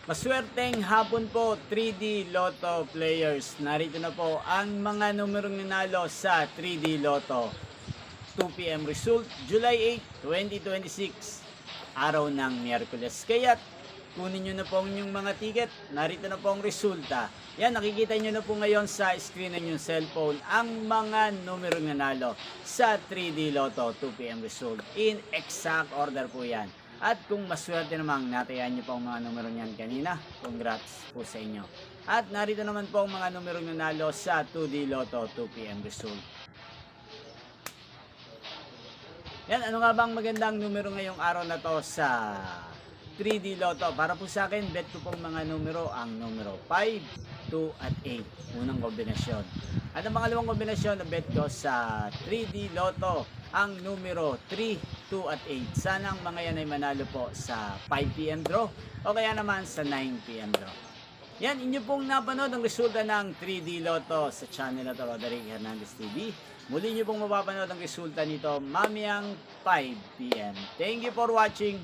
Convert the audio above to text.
Maswerteng hapon po 3D Lotto players. Narito na po ang mga numerong nanalo sa 3D Lotto. 2 p.m. result, July 8, 2026. Araw ng Miyerkules. Kaya't kunin nyo na po ang inyong mga ticket. Narito na po ang resulta. Yan, nakikita nyo na po ngayon sa screen ng inyong cellphone ang mga numerong nanalo sa 3D Lotto 2 p.m. result. In exact order po yan. At kung maswerte namang natayan nyo po ang mga numero niyan kanina, congrats po sa inyo. At narito naman po ang mga numero nanalo sa 2D Lotto 2 p.m. result. Yan, ano nga bang magandang numero ngayong araw na to sa 3D Lotto? Para po sa akin, bet ko pong mga numero, ang numero 5, 2 at 8. Unang kombinasyon. At ang pangalawang kombinasyon na bet ko sa 3D Lotto, ang numero 3, 2 at 8. Sana ang mga yan ay manalo po sa 5 p.m. draw o kaya naman sa 9 p.m. draw. Yan, inyo pong napanood ang resulta ng 3D Lotto sa channel na to, Roderick Hernandez TV. Muli nyo pong mapapanood ang resulta nito mamayang 5 p.m. Thank you for watching.